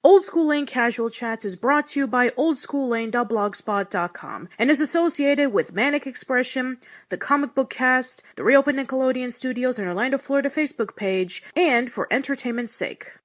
Old School Lane Casual Chats is brought to you by oldschoollane.blogspot.com and is associated with Manic Expression, the Comic Book Cast, the Reopened Nickelodeon Studios in Orlando, Florida Facebook page, and for entertainment's sake.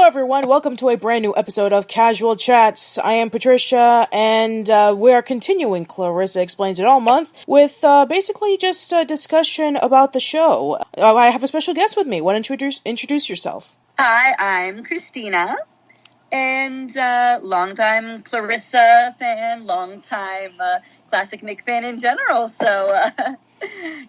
Everyone, welcome to a brand new episode of Casual Chats. I am Patricia, and we are continuing Clarissa Explains It All month with basically just a discussion about the show. I have a special guest with me. Why don't you introduce yourself? Hi, I'm Christina, and longtime Clarissa fan, longtime classic Nick fan in general, so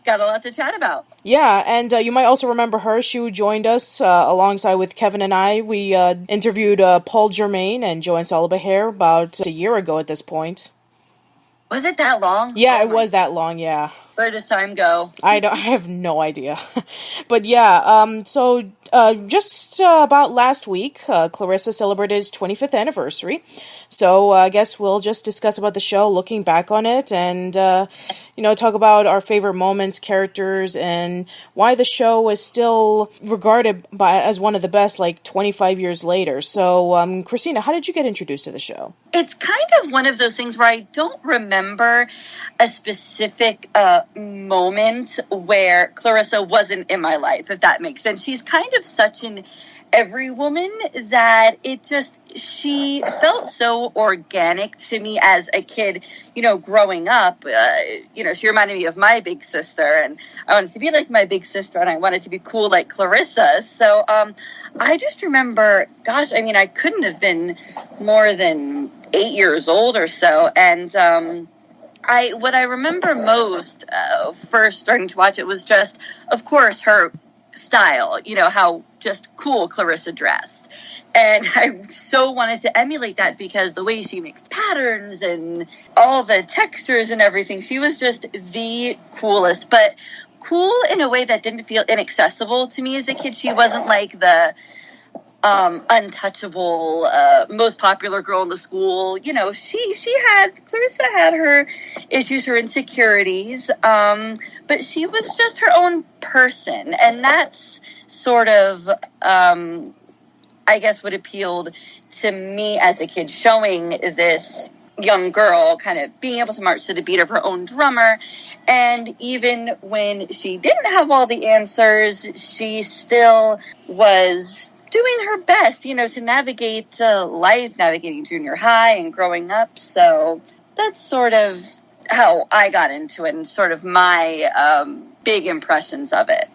got a lot to chat about. Yeah, and you might also remember her. She joined us alongside with Kevin and I. We interviewed Paul Germain and Joanne Solibahair about a year ago at this point. Was it that long? Yeah, it was that long, yeah. Where does time go? I have no idea. But yeah, so just about last week, Clarissa celebrated its 25th anniversary. So I guess we'll just discuss about the show, looking back on it, and talk about our favorite moments, characters, and why the show is still regarded as one of the best, like 25 years later. So, Christina, how did you get introduced to the show? It's kind of one of those things where I don't remember a specific moment where Clarissa wasn't in my life, if that makes sense. She's kind of such an every woman that she felt so organic to me as a kid, growing up. She reminded me of my big sister, and I wanted to be like my big sister, and I wanted to be cool like Clarissa. So I just remember, I couldn't have been more than 8 years old or so, and what I remember most first starting to watch it was just, of course, her style, how just cool Clarissa dressed. And I so wanted to emulate that because the way she mixed patterns and all the textures and everything, she was just the coolest, but cool in a way that didn't feel inaccessible to me as a kid. She wasn't like the untouchable, most popular girl in the school. Clarissa had her issues, her insecurities, but she was just her own person. And that's sort of, I guess what appealed to me as a kid, showing this young girl kind of being able to march to the beat of her own drummer. And even when she didn't have all the answers, she still was doing her best, to navigate life, navigating junior high and growing up. So that's sort of how I got into it and sort of my big impressions of it.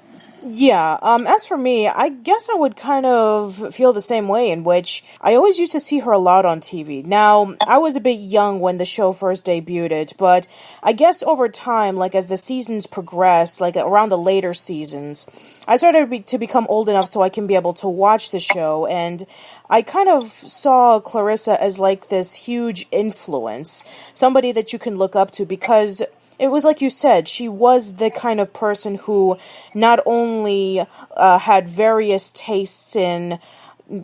Yeah, as for me, I guess I would kind of feel the same way, in which I always used to see her a lot on TV. Now, I was a bit young when the show first debuted, but I guess over time, like as the seasons progressed, like around the later seasons, I started to become old enough so I can be able to watch the show, and I kind of saw Clarissa as like this huge influence, somebody that you can look up to, because it was like you said, she was the kind of person who not only had various tastes in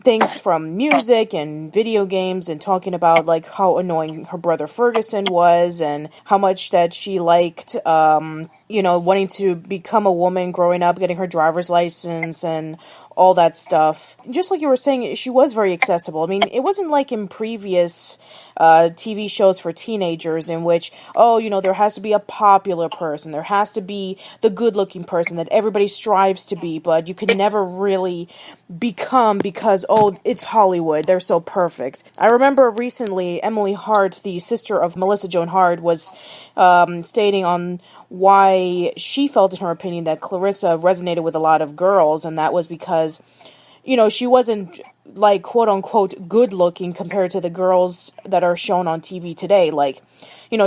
things from music and video games, and talking about like how annoying her brother Ferguson was, and how much that she liked wanting to become a woman growing up, getting her driver's license and all that stuff. Just like you were saying, she was very accessible. I mean, it wasn't like in previous TV shows for teenagers in which, there has to be a popular person, there has to be the good-looking person that everybody strives to be, but you can never really become because, it's Hollywood, they're so perfect. I remember recently, Emily Hart, the sister of Melissa Joan Hart, was stating on why she felt, in her opinion, that Clarissa resonated with a lot of girls, and that was because she wasn't like quote unquote good looking compared to the girls that are shown on TV today. Like,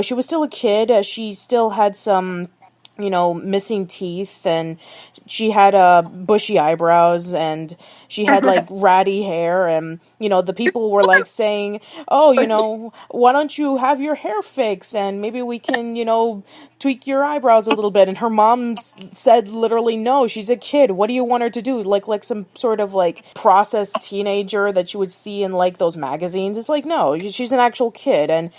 she was still a kid. She still had some, missing teeth, and she had bushy eyebrows, and she had like ratty hair, and the people were like saying, "Oh, why don't you have your hair fixed, and maybe we can, tweak your eyebrows a little bit." And her mom said literally, "No, she's a kid. What do you want her to do? Like some sort of like processed teenager that you would see in like those magazines?" It's like, no, she's an actual kid. And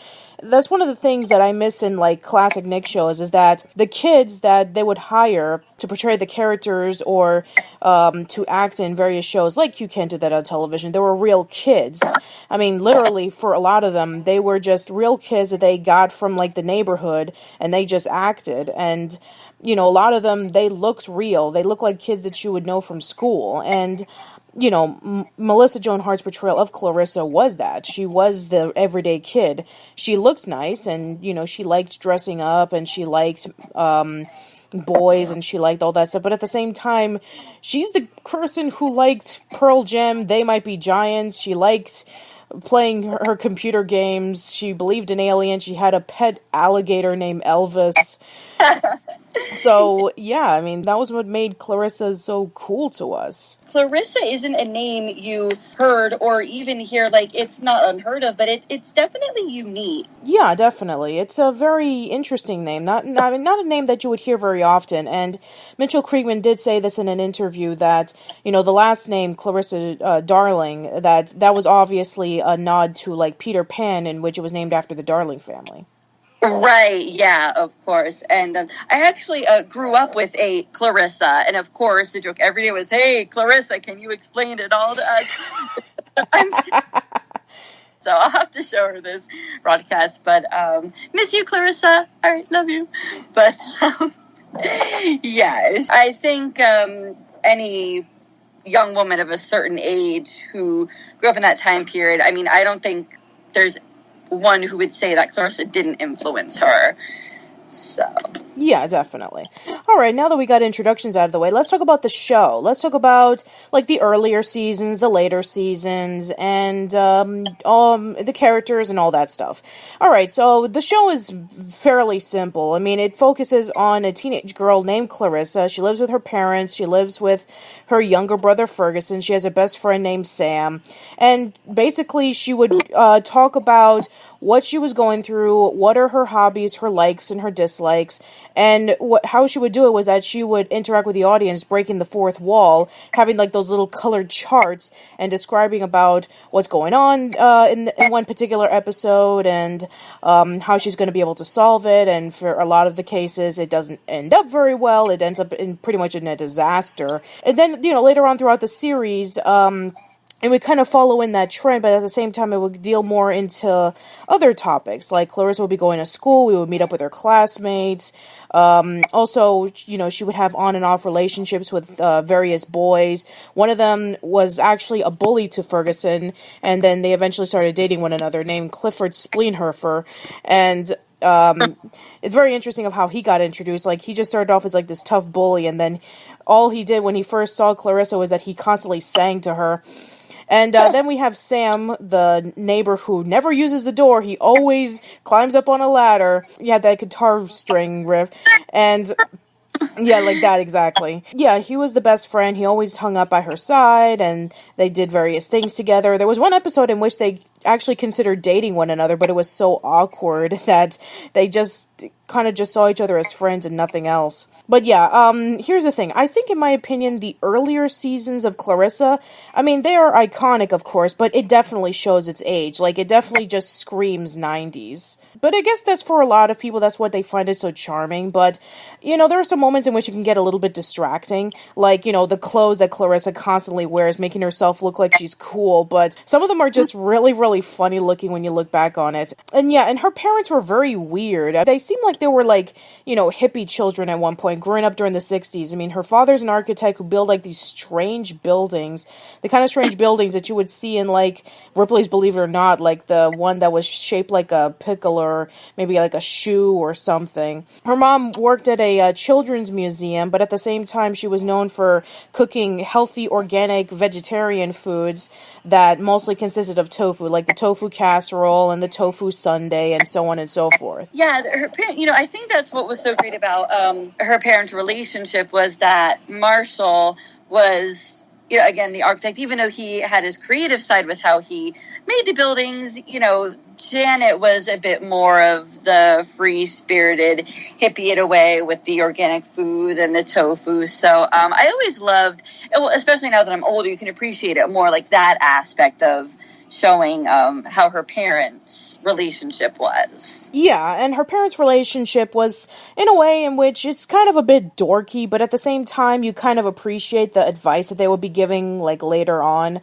that's one of the things that I miss in like classic Nick shows, is that the kids that they would hire to portray the characters or to act in various shows, like You Can't Do That on Television, they were real kids. I mean, literally for a lot of them, they were just real kids that they got from like the neighborhood, and they just acted. And a lot of them, they looked real. They looked like kids that you would know from school. And Melissa Joan Hart's portrayal of Clarissa was that. She was the everyday kid. She looked nice, and, she liked dressing up, and she liked boys, and she liked all that stuff. But at the same time, she's the person who liked Pearl Jam, They Might Be Giants. She liked playing her computer games. She believed in aliens. She had a pet alligator named Elvis. So, yeah, I mean, that was what made Clarissa so cool to us. Clarissa isn't a name you heard or even hear, like, it's not unheard of, but it's definitely unique. Yeah, definitely. It's a very interesting name. Not a name that you would hear very often. And Mitchell Kriegman did say this in an interview that, the last name, Clarissa Darling, that was obviously a nod to, like, Peter Pan, in which it was named after the Darling family. Right, yeah, of course. And I actually grew up with a Clarissa, and of course the joke every day was, "Hey, Clarissa, can you explain it all to us?" So I'll have to show her this broadcast, but miss you, Clarissa. All right, love you. But yeah, I think any young woman of a certain age who grew up in that time period, I mean, I don't think there's one who would say that Clarissa didn't influence her. So yeah, definitely. All right, now that we got introductions out of the way, let's talk about the show. Let's talk about like the earlier seasons, the later seasons, and the characters and all that stuff. All right, so the show is fairly simple. I mean, it focuses on a teenage girl named Clarissa. She lives with her parents. She lives with her younger brother Ferguson. She has a best friend named Sam, and basically she would talk about what she was going through, what are her hobbies, her likes and her dislikes, and how she would do it was that she would interact with the audience, breaking the fourth wall, having like those little colored charts and describing about what's going on in one particular episode, and how she's going to be able to solve it. And for a lot of the cases, it doesn't end up very well. It ends up in pretty much in a disaster. And then, later on throughout the series, it would kind of follow in that trend, but at the same time, it would deal more into other topics. Like Clarissa would be going to school, we would meet up with her classmates. Also, she would have on and off relationships with various boys. One of them was actually a bully to Ferguson, and then they eventually started dating one another, named Clifford Spleenherfer. And it's very interesting of how he got introduced. Like, he just started off as like this tough bully, and then all he did when he first saw Clarissa was that he constantly sang to her. And then we have Sam, the neighbor who never uses the door. He always climbs up on a ladder. Yeah, that guitar string riff. And yeah, like that, exactly. Yeah, he was the best friend. He always hung up by her side, and they did various things together. There was one episode in which they actually considered dating one another, but it was so awkward that they just kind of just saw each other as friends and nothing else. But yeah, here's the thing. I think, in my opinion, the earlier seasons of Clarissa, I mean, they are iconic, of course, but it definitely shows its age. Like, it definitely just screams 90s. But I guess that's for a lot of people, that's what they find it so charming. But, there are some moments in which it can get a little bit distracting. Like, the clothes that Clarissa constantly wears, making herself look like she's cool. But some of them are just really, really really funny looking when you look back on it. And yeah, and her parents were very weird. They seemed like they were like, hippie children at one point, growing up during the 60s. I mean, her father's an architect who built like these strange buildings, the kind of strange buildings that you would see in like Ripley's Believe It or Not, like the one that was shaped like a pickle or maybe like a shoe or something. Her mom worked at a children's museum, but at the same time, she was known for cooking healthy, organic, vegetarian foods that mostly consisted of tofu, like the tofu casserole and the tofu sundae and so on and so forth. Yeah, her parent, I think that's what was so great about her parents' relationship was that Marshall was, again, the architect, even though he had his creative side with how he made the buildings, Janet was a bit more of the free-spirited hippie in a way with the organic food and the tofu. So I always loved, especially now that I'm older, you can appreciate it more, like that aspect of showing how her parents' relationship was. Yeah, and her parents' relationship was in a way in which it's kind of a bit dorky, but at the same time, you kind of appreciate the advice that they would be giving, like, later on.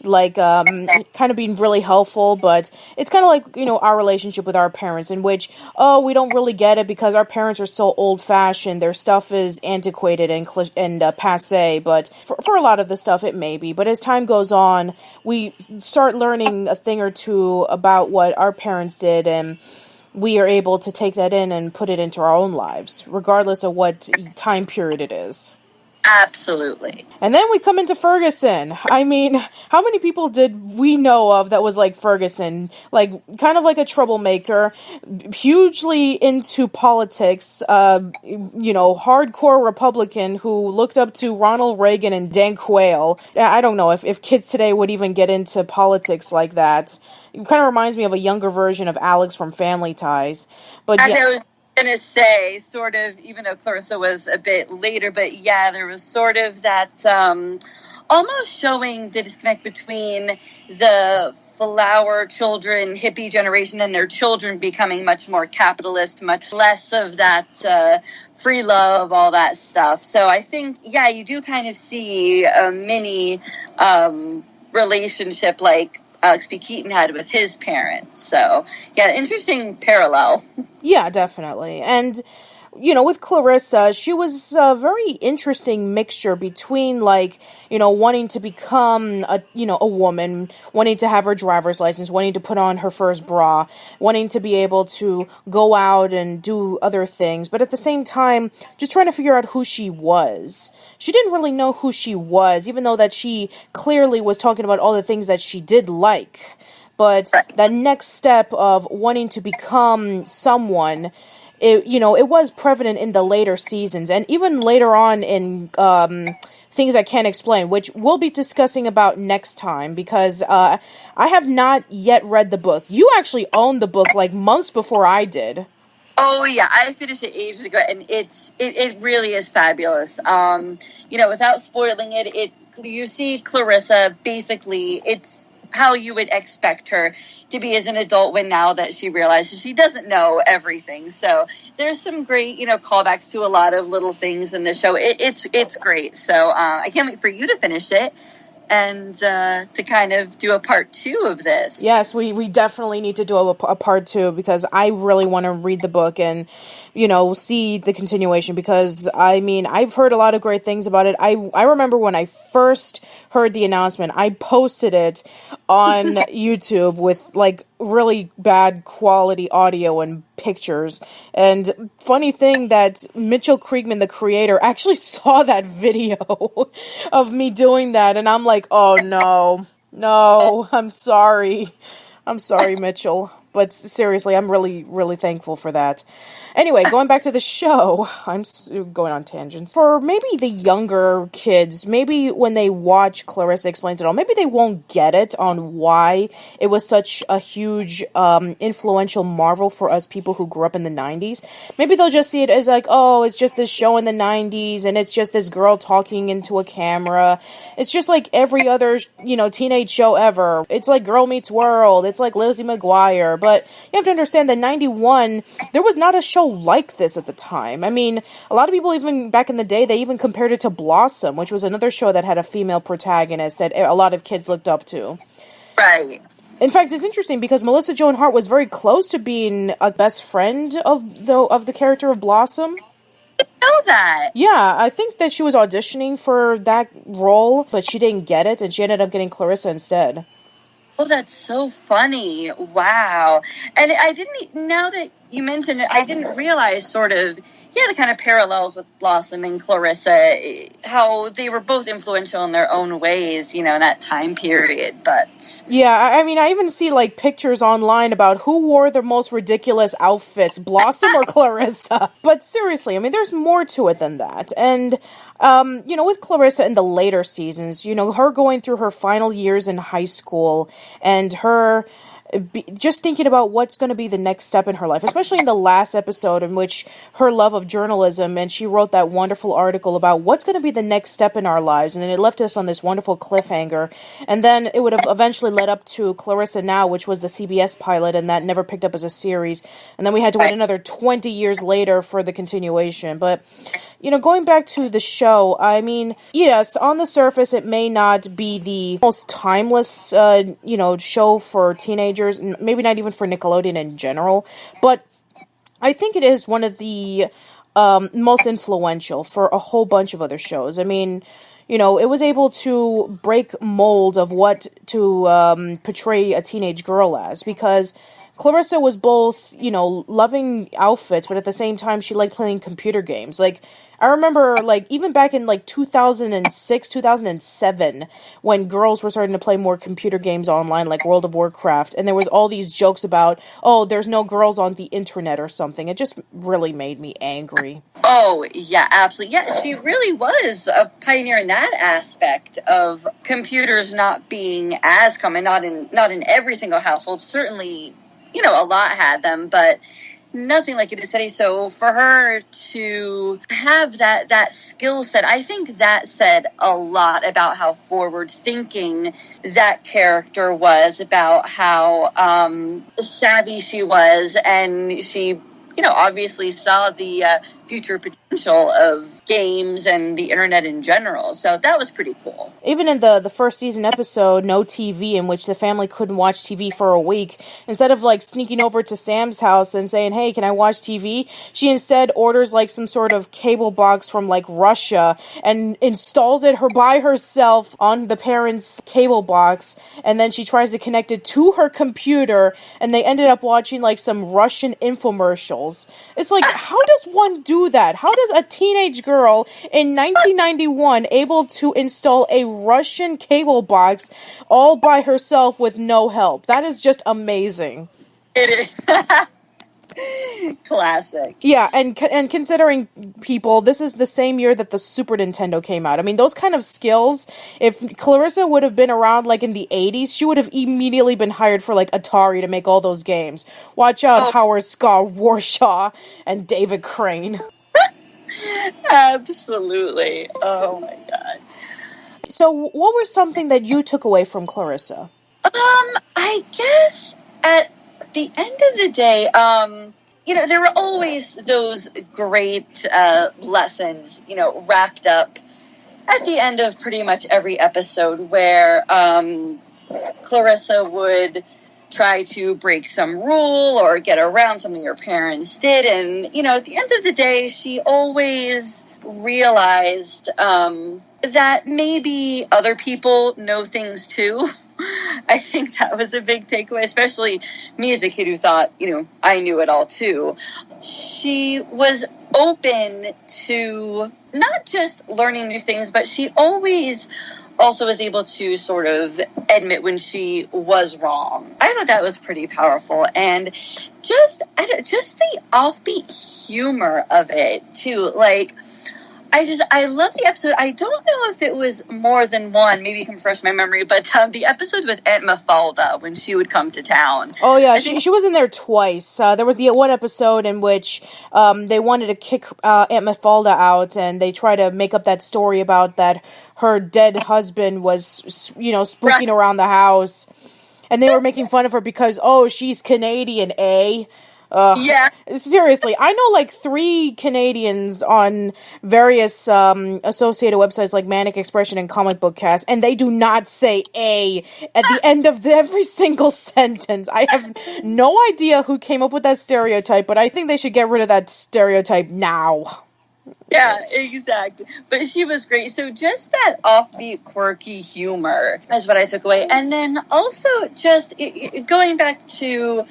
Like, kind of being really helpful, but it's kind of like, our relationship with our parents, in which, we don't really get it because our parents are so old-fashioned, their stuff is antiquated and passé, but for a lot of the stuff, it may be. But as time goes on, we start learning a thing or two about what our parents did, and we are able to take that in and put it into our own lives, regardless of what time period it is. Absolutely. And then we come into Ferguson. I mean, how many people did we know of that was like Ferguson? Like, kind of like a troublemaker, hugely into politics, hardcore Republican who looked up to Ronald Reagan and Dan Quayle. I don't know if kids today would even get into politics like that. It kind of reminds me of a younger version of Alex from Family Ties. But yeah. Going to say, sort of, even though Clarissa was a bit later, but yeah, there was sort of that almost showing the disconnect between the flower children hippie generation and their children becoming much more capitalist, much less of that free love, all that stuff. So I think, yeah, you do kind of see a mini relationship like Alex P. Keaton had with his parents. So, yeah, interesting parallel. Yeah, definitely. And, with Clarissa, she was a very interesting mixture between, like, wanting to become a woman, wanting to have her driver's license, wanting to put on her first bra, wanting to be able to go out and do other things, but at the same time, just trying to figure out who she was. She didn't really know who she was, even though that she clearly was talking about all the things that she did like. But that next step of wanting to become someone, it was prevalent in the later seasons, and even later on in Things I Can't Explain, which we'll be discussing about next time, because I have not yet read the book. You actually owned the book like months before I did. Oh yeah, I finished it ages ago, and it really is fabulous. Without spoiling it, you see Clarissa, basically, it's how you would expect her to be as an adult when now that she realizes she doesn't know everything. So there's some great, callbacks to a lot of little things in the show. It's great. So I can't wait for you to finish it and to kind of do a part 2 of this. Yes, we definitely need to do a part 2, because I really want to read the book and, see the continuation, because, I mean, I've heard a lot of great things about it. I remember when I first heard the announcement, I posted it on YouTube with, like, really bad quality audio and pictures. And funny thing that Mitchell Kriegman, the creator, actually saw that video of me doing that, and I'm like, oh no, I'm sorry, Mitchell. But seriously, I'm really, really thankful for that. Anyway, going back to the show, I'm going on tangents. For maybe the younger kids, maybe when they watch Clarissa Explains It All, maybe they won't get it on why it was such a huge, influential marvel for us people who grew up in the 90s. Maybe they'll just see it as like, oh, it's just this show in the 90s, and it's just this girl talking into a camera. It's just like every other, teenage show ever. It's like Girl Meets World. It's like Lizzie McGuire. But you have to understand that 91, there was not a show like this at the time. I mean, a lot of people, even back in the day, they even compared it to Blossom, which was another show that had a female protagonist that a lot of kids looked up to. Right. In fact, it's interesting because Melissa Joan Hart was very close to being a best friend of the character of Blossom. Know that. Yeah, I think that she was auditioning for that role, but she didn't get it, and she ended up getting Clarissa instead. Oh, that's so funny. Wow. And I didn't, now that you mentioned it, I didn't realize sort of, the kind of parallels with Blossom and Clarissa, how they were both influential in their own ways, in that time period. But yeah, I mean, I even see like pictures online about who wore the most ridiculous outfits, Blossom or Clarissa. But seriously, I mean, there's more to it than that. And with Clarissa in the later seasons, her going through her final years in high school and her just thinking about what's going to be the next step in her life, especially in the last episode in which her love of journalism, and she wrote that wonderful article about what's going to be the next step in our lives, and then it left us on this wonderful cliffhanger, and then it would have eventually led up to Clarissa Now, which was the CBS pilot, and that never picked up as a series, and then we had to wait another 20 years later for the continuation. But going back to the show, I mean, yes, on the surface, it may not be the most timeless, show for teenagers, maybe not even for Nickelodeon in general, but I think it is one of the most influential for a whole bunch of other shows. I mean, it was able to break mold of what to portray a teenage girl as, because Clarissa was both, loving outfits, but at the same time, she liked playing computer games. Like, I remember, even back in, 2006, 2007, when girls were starting to play more computer games online, like World of Warcraft, and there was all these jokes about, oh, there's no girls on the internet or something. It just really made me angry. Oh, yeah, absolutely. Yeah, she really was a pioneer in that aspect of computers not being as common, not in every single household. Certainly, a lot had them, but nothing like it is today. So for her to have that skill set, I think that said a lot about how forward thinking that character was, about how savvy she was, and she obviously saw the future potential of games and the internet in general. So that was pretty cool. Even in the first season episode, No TV, in which the family couldn't watch TV for a week, instead of sneaking over to Sam's house and saying, hey, can I watch TV? She instead orders some sort of cable box from Russia and installs it by herself on the parents' cable box, and then she tries to connect it to her computer, and they ended up watching some Russian infomercials. It's how does one do that? How does a teenage girl in 1991 able to install a Russian cable box all by herself with no help? That is just amazing. It is. Classic. Yeah, and considering people, this is the same year that the Super Nintendo came out. I mean, those kind of skills, if Clarissa would have been around in the 80s, she would have immediately been hired for Atari to make all those games. Watch out, Howard Scott Warshaw and David Crane. Absolutely. Oh my god. So what was something that you took away from Clarissa? I guess at the end of the day, there were always those great lessons, wrapped up at the end of pretty much every episode, where Clarissa would try to break some rule or get around something her parents did. And, at the end of the day, she always realized that maybe other people know things too. I think that was a big takeaway, especially me as a kid who thought, I knew it all too. She was open to not just learning new things, but she always also was able to sort of admit when she was wrong. I thought that was pretty powerful. And just the offbeat humor of it too. I love the episode. I don't know if it was more than one. Maybe you can refresh my memory. But the episodes with Aunt Mafalda, when she would come to town. Oh, yeah. She was in there twice. There was the one episode in which they wanted to kick Aunt Mafalda out, and they try to make up that story about that her dead husband was, spooking around the house. And they were making fun of her because, oh, she's Canadian, eh? Yeah. Seriously, I know like 3 Canadians on various associated websites like Manic Expression and Comic Book Cast, and they do not say A at the end of every single sentence. I have no idea who came up with that stereotype, but I think they should get rid of that stereotype now. Yeah, exactly. But she was great. So just that offbeat, quirky humor is what I took away. And then also just going back to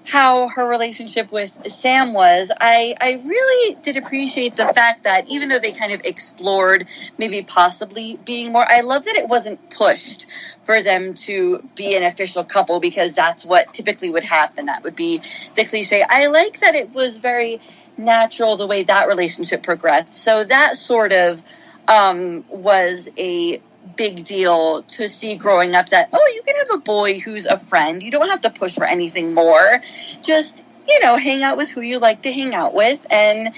how her relationship with Sam was, I really did appreciate the fact that even though they kind of explored maybe possibly being more, I love that it wasn't pushed for them to be an official couple, because that's what typically would happen. That would be the cliche. I like that it was very natural the way that relationship progressed. So that sort of was a big deal to see growing up, that, oh, you can have a boy who's a friend. You don't have to push for anything more. Just, hang out with who you like to hang out with, and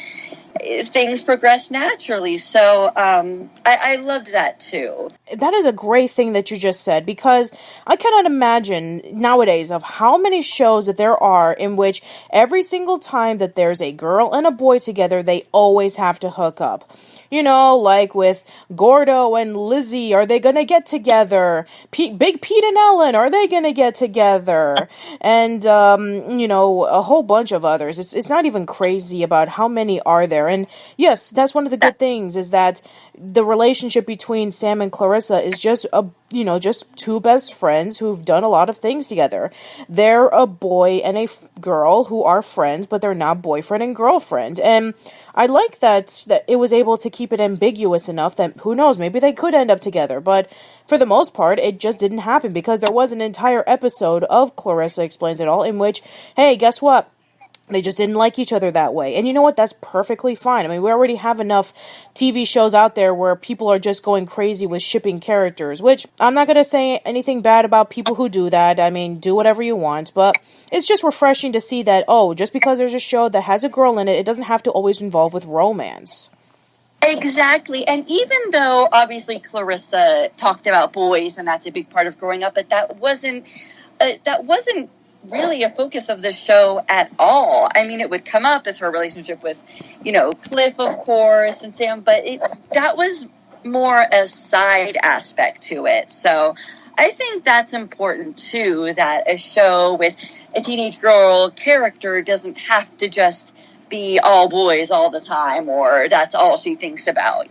things progress naturally. So I loved that too. That is a great thing that you just said, because I cannot imagine nowadays of how many shows that there are in which every single time that there's a girl and a boy together, they always have to hook up. Like with Gordo and Lizzie, are they going to get together? Big Pete and Ellen, are they going to get together? And, a whole bunch of others. It's not even crazy about how many are there. And yes, that's one of the good things, is that the relationship between Sam and Clarissa is just just two best friends who've done a lot of things together. They're a boy and a girl who are friends, but they're not boyfriend and girlfriend. And I like that it was able to keep it ambiguous enough that, who knows, maybe they could end up together. But for the most part, it just didn't happen, because there was an entire episode of Clarissa Explains It All in which, hey, guess what? They just didn't like each other that way. And you know what? That's perfectly fine. I mean, we already have enough TV shows out there where people are just going crazy with shipping characters, which I'm not going to say anything bad about people who do that. I mean, do whatever you want. But it's just refreshing to see that, just because there's a show that has a girl in it, it doesn't have to always involve with romance. Exactly. And even though, obviously, Clarissa talked about boys, and that's a big part of growing up, but that wasn't really a focus of the show at all. I mean, it would come up as her relationship with, Cliff, of course, and Sam, but that was more a side aspect to it. So I think that's important too, that a show with a teenage girl character doesn't have to just be all boys all the time, or that's all she thinks about,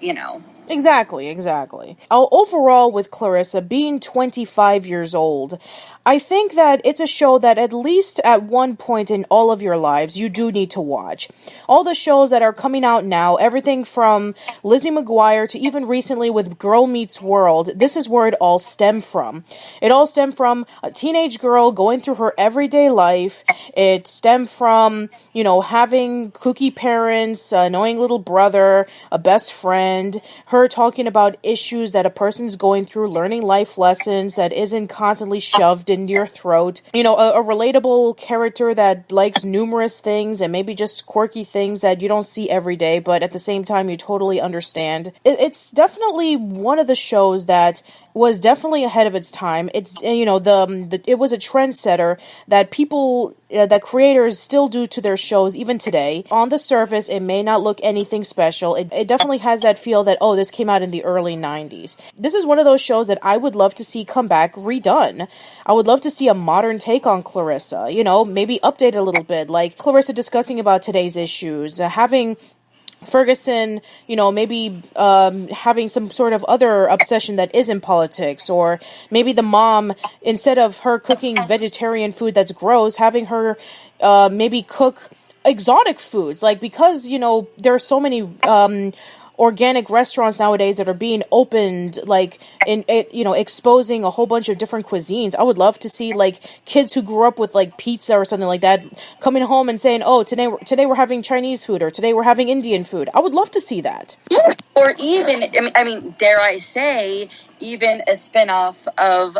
Exactly. Overall, with Clarissa being 25 years old, I think that it's a show that at least at one point in all of your lives, you do need to watch. All the shows that are coming out now, everything from Lizzie McGuire to even recently with Girl Meets World, this is where it all stemmed from. It all stemmed from a teenage girl going through her everyday life. It stemmed from, having kooky parents, an annoying little brother, a best friend, her talking about issues that a person's going through, learning life lessons that isn't constantly shoved into your throat. A relatable character that likes numerous things and maybe just quirky things that you don't see every day, but at the same time you totally understand. It's definitely one of the shows that was definitely ahead of its time. It's, it was a trendsetter that people, that creators still do to their shows even today. On the surface, it may not look anything special. It definitely has that feel that, this came out in the early 90s. This is one of those shows that I would love to see come back redone. I would love to see a modern take on Clarissa, maybe update a little bit, like Clarissa discussing about today's issues, having Ferguson, maybe having some sort of other obsession that isn't politics, or maybe the mom, instead of her cooking vegetarian food that's gross, having her maybe cook exotic foods, like, because, there are so many organic restaurants nowadays that are being opened, like, exposing a whole bunch of different cuisines. I would love to see, like, kids who grew up with, like, pizza or something like that coming home and saying, today we're having Chinese food, or today we're having Indian food. I would love to see that. Or even, I mean, dare I say, even a spinoff of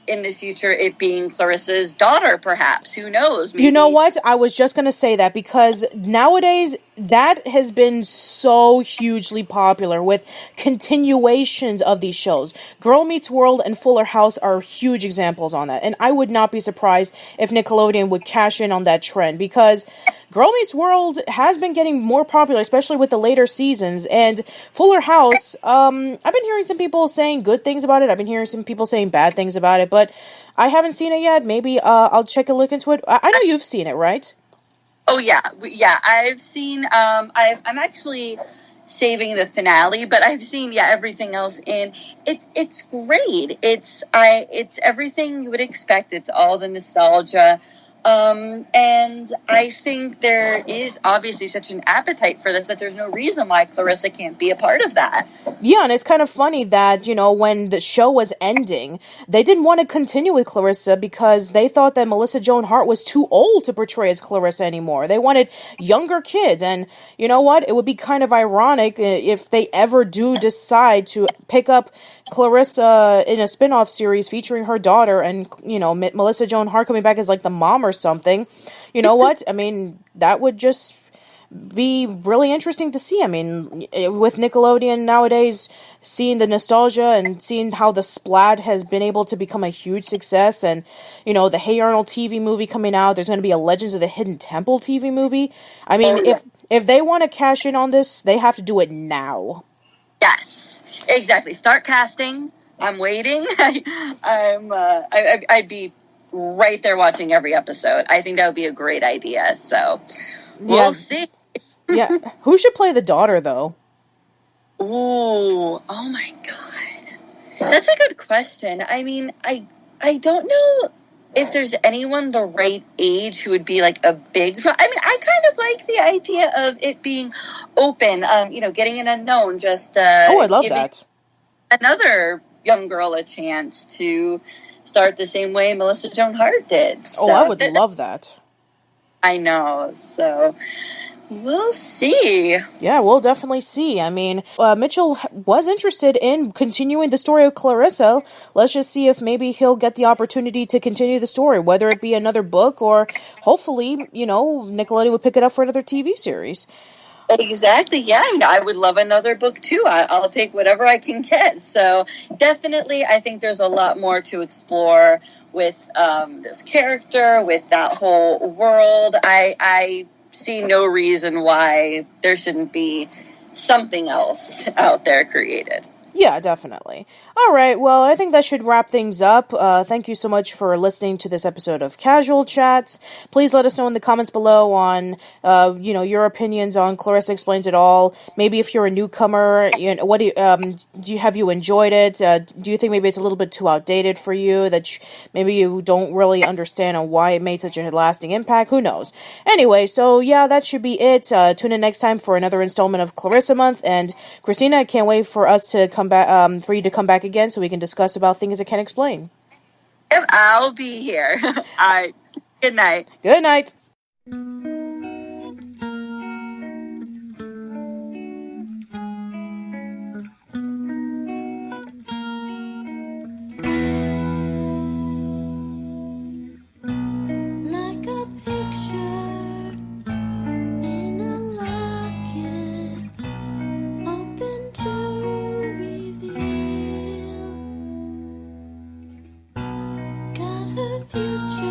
in the future it being Clarissa's daughter, perhaps. Who knows? Maybe. You know what? I was just going to say that because nowadays that has been so hugely popular with continuations of these shows. Girl Meets World and Fuller House are huge examples on that. And I would not be surprised if Nickelodeon would cash in on that trend because Girl Meets World has been getting more popular, especially with the later seasons. And Fuller House, I've been hearing some people saying good things about it. I've been hearing some people saying bad things about it, but I haven't seen it yet. Maybe I'll check a look into it. I know you've seen it, right? Oh yeah, I've seen. I'm actually saving the finale, but I've seen everything else. And it's great. It's everything you would expect. It's all the nostalgia. And I think there is obviously such an appetite for this that there's no reason why Clarissa can't be a part of that. Yeah, and it's kind of funny that, when the show was ending, they didn't want to continue with Clarissa because they thought that Melissa Joan Hart was too old to portray as Clarissa anymore. They wanted younger kids, and you know what? It would be kind of ironic if they ever do decide to pick up Clarissa in a spin-off series featuring her daughter and, Melissa Joan Hart coming back as like the mom or something. You know what? I mean, that would just be really interesting to see. I mean, with Nickelodeon nowadays, seeing the nostalgia and seeing how the Splat has been able to become a huge success and, the Hey Arnold TV movie coming out, there's going to be a Legends of the Hidden Temple TV movie. I mean, if they want to cash in on this, they have to do it now. Yes, exactly. Start casting. I'm waiting. I'd be right there watching every episode. I think that would be a great idea. So we'll see. Yeah. Who should play the daughter, though? Ooh. Oh, my God. That's a good question. I mean, I don't know if there's anyone the right age who would be like a big... I mean, I kind of like the idea of it being open, getting an unknown, just... I love that. Another young girl a chance to start the same way Melissa Joan Hart did. So I would love that. I know, so... We'll see. Yeah, we'll definitely see. I mean, Mitchell was interested in continuing the story of Clarissa. Let's just see if maybe he'll get the opportunity to continue the story, whether it be another book or hopefully, Nickelodeon would pick it up for another TV series. Exactly, yeah. I would love another book, too. I'll take whatever I can get. So definitely, I think there's a lot more to explore with this character, with that whole world. I see no reason why there shouldn't be something else out there created. Yeah, definitely. All right, well, I think that should wrap things up. Thank you so much for listening to this episode of Casual Chats. Please let us know in the comments below on, your opinions on Clarissa Explains It All. Maybe if you're a newcomer, what have you enjoyed it? Do you think maybe it's a little bit too outdated for you? That maybe you don't really understand on why it made such a lasting impact? Who knows? Anyway, so yeah, that should be it. Tune in next time for another installment of Clarissa Month. And Christina, I can't wait for us to come back, for you to come back again so we can discuss about things I can't explain. I'll be here. All right. Good night. Good night. Like a picture in a locket, open to reveal. Got her future